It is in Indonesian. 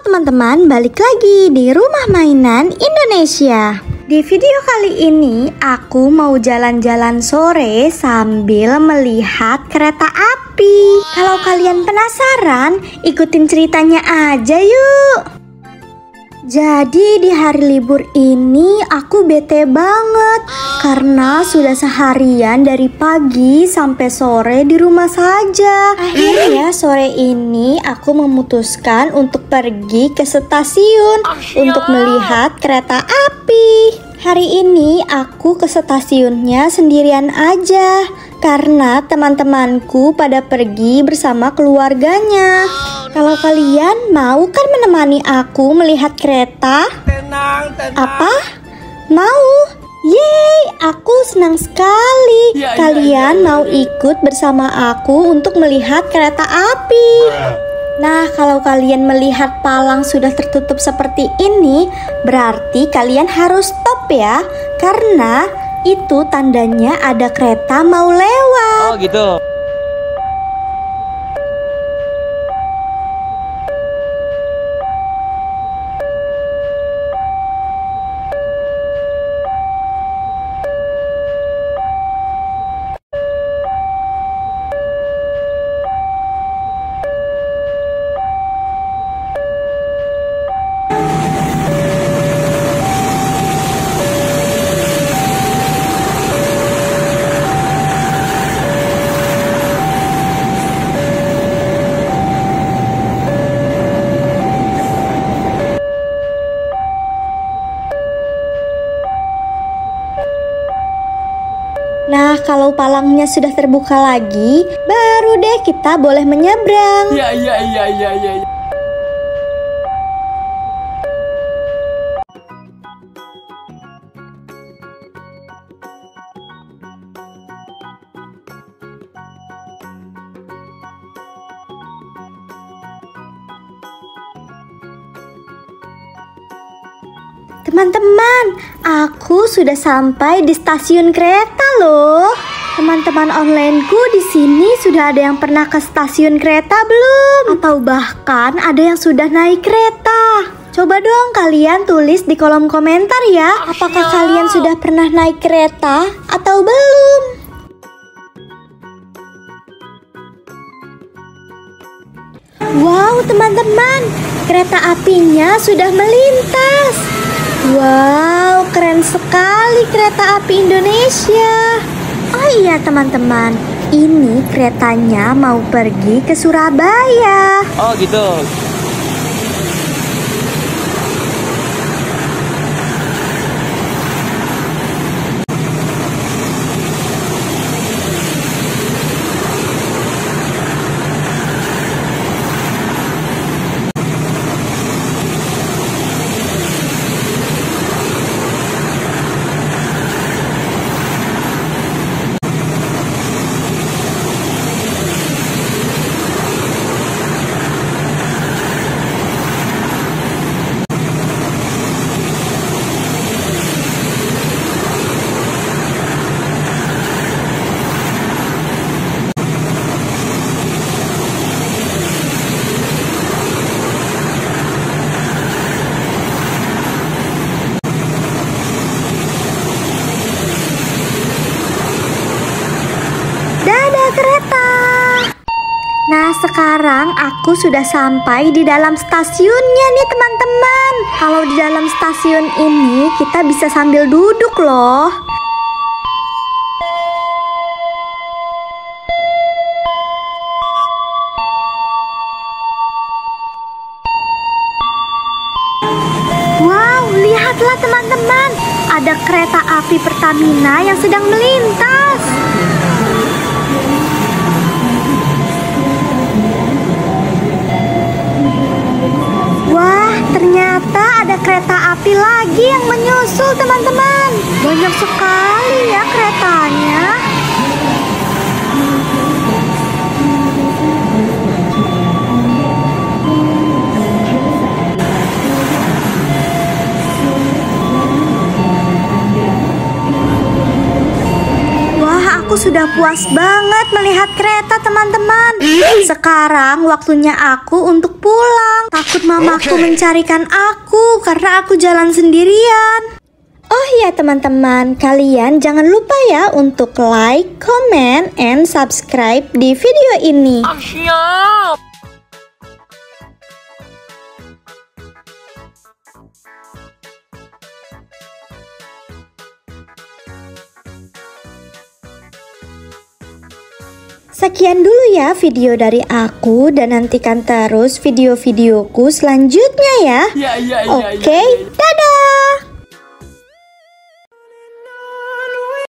teman-teman, balik lagi di Rumah Mainan Indonesia. Di video kali ini aku mau jalan-jalan sore sambil melihat kereta api. Kalau kalian penasaran, ikutin ceritanya aja yuk. Jadi di hari libur ini aku bete banget karena sudah seharian dari pagi sampai sore di rumah saja. Akhirnya sore ini aku memutuskan untuk pergi ke stasiun untuk melihat kereta api. Hari ini aku ke stasiunnya sendirian aja karena teman-temanku pada pergi bersama keluarganya. Kalau kalian mau kan menemani aku melihat kereta? Tenang. Apa? Mau? Yeay, aku senang sekali. Kalian mau ikut bersama aku untuk melihat kereta api. Nah, kalau kalian melihat palang sudah tertutup seperti ini, berarti kalian harus stop ya, karena itu tandanya ada kereta mau lewat. Oh gitu. Nah, kalau palangnya sudah terbuka lagi, baru deh kita boleh menyeberang. Iya. Teman-teman, aku sudah sampai di stasiun kereta loh. Teman-teman onlineku di sini sudah ada yang pernah ke stasiun kereta belum? Atau bahkan ada yang sudah naik kereta? Coba dong kalian tulis di kolom komentar ya. Apakah kalian sudah pernah naik kereta atau belum? Wow teman-teman, kereta apinya sudah melintas. Wow, keren sekali kereta api Indonesia. Oh iya teman-teman, ini keretanya mau pergi ke Surabaya. Oh gitu. Kereta. Nah, sekarang aku sudah sampai di dalam stasiunnya nih teman-teman. Kalau di dalam stasiun ini kita bisa sambil duduk loh. Wow, lihatlah teman-teman, ada kereta api Pertamina yang sedang melintas. Wah, ternyata ada kereta api lagi yang menyusul teman-teman. Banyak sekali ya keretanya. Wah, aku aku sudah puas banget melihat kereta, teman-teman. Sekarang waktunya aku untuk pulang. Takut mamaku mencarikan aku karena aku jalan sendirian. Oh iya teman-teman, kalian jangan lupa ya untuk like, comment, and subscribe di video ini. Siap. Sekian dulu ya video dari aku, dan nantikan terus video-videoku selanjutnya ya. Iya. Oke, dadah.